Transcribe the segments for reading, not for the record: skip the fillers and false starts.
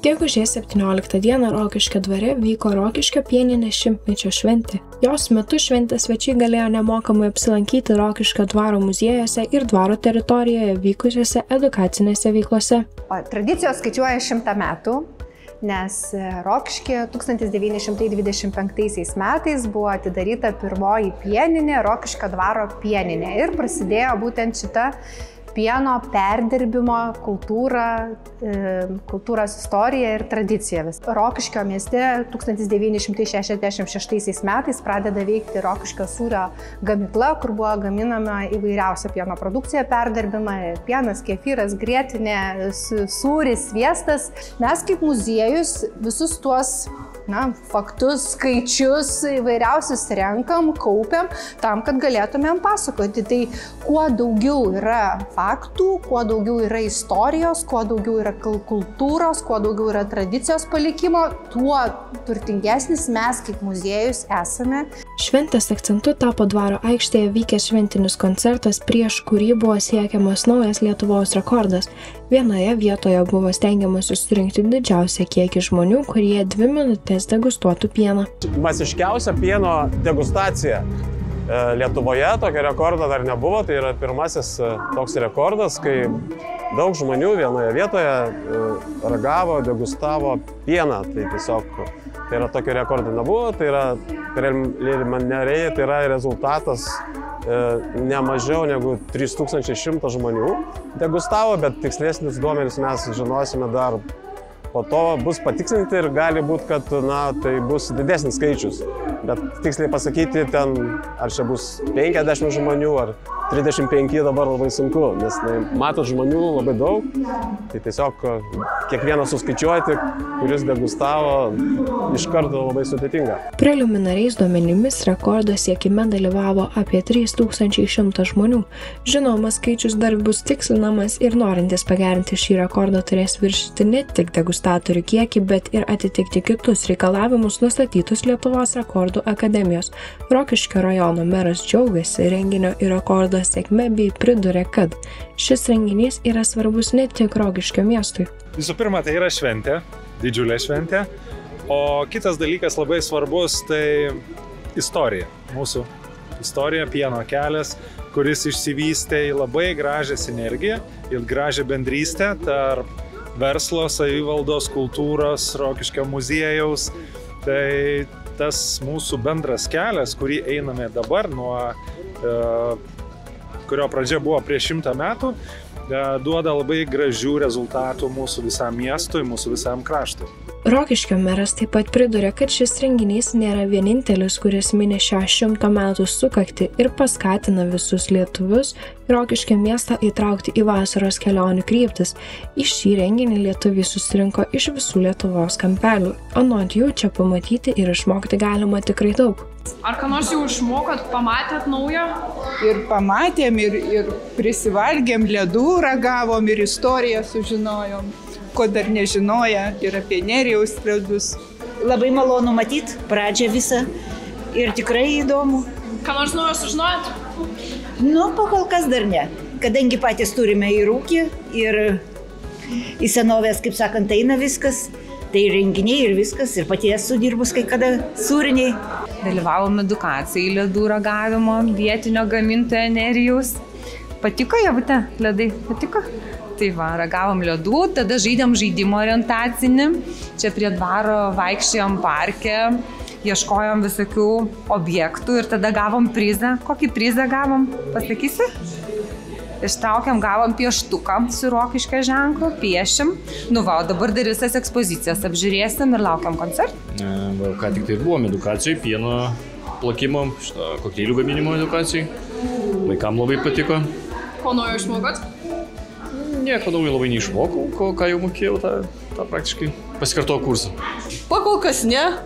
Gegužės 17 dieną Rokiškio dvare vyko Rokiškio pieninės šimtmečio šventė. Jos metu šventės svečiai galėjo nemokamai apsilankyti Rokiškio dvaro muziejuose ir dvaro teritorijoje vykusiose edukacinėse veiklose. Tradicijos skaičiuoja 100 metų, nes Rokiškyje 1925 metais buvo atidaryta pirmoji pieninė, Rokiškio dvaro pieninė, ir prasidėjo būtent šita pieno perdirbimo kultūros istorija ir tradicija. Rokiškio mieste 1966 metais pradeda veikti Rokiškio sūrio gamykla, kur buvo gaminama įvairiausia pieno produkcija perdirbima, pienas, kefyras, grietinė, sūris, sviestas. Mes kaip muziejus visus tuos faktus, skaičius įvairiausius renkam, kaupiam tam, kad galėtumėm pasakoti. Tai kuo daugiau yra faktų, kuo daugiau yra istorijos, kuo daugiau yra kultūros, kuo daugiau yra tradicijos palikimo, tuo turtingesnis mes kaip muziejus esame. Šventės akcentu tapo dvaro aikštėje vykęs šventinis koncertas, prieš kurį buvo siekiamas naujas Lietuvos rekordas. Vienoje vietoje buvo stengiamasi surinkti didžiausią kiekį žmonių, kurie 2 minutės degustuotų pieną. Masiškiausia pieno degustacija Lietuvoje, tokio rekordo dar nebuvo, tai yra pirmasis toks rekordas, kai daug žmonių vienoje vietoje ragavo, degustavo pieną. Tai tiesiog tai yra tokio rekordo nebuvo, tai yra preliminariai, tai yra rezultatas ne mažiau negu 3100 žmonių degustavo, bet tikslesnis duomenys mes žinosime dar po to, bus patikslinti ir gali būti, kad tai bus didesnis skaičius. Bet tiksliai pasakyti ten, ar čia bus 50 žmonių, ar 35 dabar labai sunku, nes matot žmonių labai daug, tai tiesiog kiekvieną suskaičiuoti, kuris degustavo, iš karto labai sudėtinga. Preliminariais duomenimis rekordo siekime dalyvavo apie 3100 žmonių. Žinoma, skaičius dar bus tikslinamas ir norintis pagerinti šį rekordą turės viršyti ne tik degustatorių kiekį, bet ir atitikti kitus reikalavimus nustatytus Lietuvos rekordų akademijos. Rokiškio rajono meras džiaugiasi renginio ir rekordo sėkme bei priduria, kad šis renginys yra svarbus ne tik Rokiškio miestui. Visų pirma, tai yra šventė, didžiulė šventė, o kitas dalykas labai svarbus, tai istorija. Mūsų istorija, pieno kelias, kuris išsivystė į labai gražią sinergiją ir gražią bendrystę tarp verslo, savivaldos, kultūros, Rokiškio muziejaus. Tai tas mūsų bendras kelias, kurį einame dabar, nuo kurio pradžia buvo prieš 100 metų, duoda labai gražių rezultatų mūsų visam miestui, mūsų visam kraštui. Rokiškio meras taip pat priduria, kad šis renginys nėra vienintelis, kuris mini šią 100 metų sukaktį ir paskatina visus lietuvius Rokiškio miestą įtraukti į vasaros kelionių kryptis. Į šį renginį lietuviai susirinko iš visų Lietuvos kampelių. Anot jų, čia pamatyti ir išmokti galima tikrai daug. Ar ką nors jau išmokot, pamatėt naujo? Ir pamatėm, ir prisivalgėm, ledų ragavom, ir istoriją sužinojom, ko dar nežinoja, ir apie Nerijaus ledus. Labai malonu matyti pradžią visą ir tikrai įdomu. Ką nors naujo sužinojot? Pakol kas dar ne, kadangi patys turime ir ūkį, ir į senovės, kaip sakant, eina viskas. Tai renginiai ir viskas, ir pati esu dirbus kai kada sūriniai. Dalyvavom edukacijai ledų ragavimo, vietinio gamintojo Nerijaus. Patiko, Javute, ledai? Patiko? Tai va, ragavom ledų, tada žaidėm žaidimo orientacinį. Čia prie dvaro vaikščiojom parke, ieškojom visokių objektų ir tada gavom prizą. Kokį prizą gavom? Pasakysi? Ištraukiam, gavom pieštuką su Rokiškio ženklu, piešim. Dabar dar visas ekspozicijas apžiūrėsim ir laukiam koncertų. Ką tik tai buvom edukacijai, pieno plakimo, kokteilių gaminimo edukacijai. Vaikam labai patiko. Ko naujo išmokot? Nieko naujo labai neišmokau, ką jau mokėjau, tą praktiškai pasikartojau kursą. Pakol kas ne.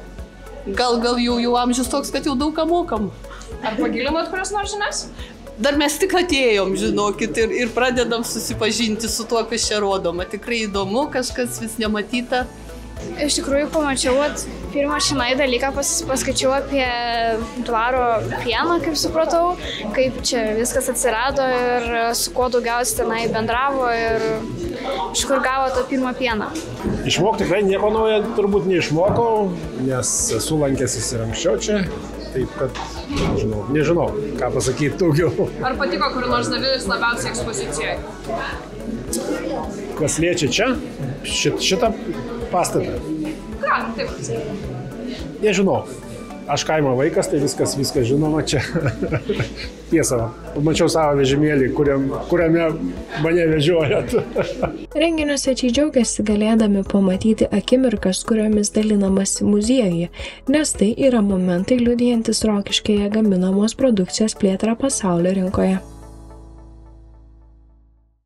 Gal jau amžius toks, kad jau daug ką mokam. Ar pagilinot kurios nors žinias? Dar mes tik atėjom, žinokit, ir pradedam susipažinti su tuo, kas čia rodoma. Tikrai įdomu, kažkas vis nematyta. Iš tikrųjų pamačiau, pirmą šinai dalyką paskaičiau apie dvaro pieną, kaip supratau, kaip čia viskas atsirado ir su kuo daugiausiai tenai bendravo ir iš kur gavo tą pirmą pieną. Išmokti tikrai nieko naujo turbūt neišmokau, nes esu lankęsis ir anksčiau čia, taip kad nežinau, ką pasakyti daugiau. Ar patiko kur nors Davidas labiausiai ekspozicijoje? Kas liečia čia, šitą pastatą? Ką, taip. Nežinau. Aš kaimo vaikas, tai viskas žinoma čia. Tiesa, mačiau savo vežimėlį, kuriame mane vežiojat. Renginio svečiai džiaugiasi galėdami pamatyti akimirkas, kuriomis dalinamasi muziejuje, nes tai yra momentai liudijantis Rokiškėje gaminamos produkcijos plėtrą pasaulio rinkoje.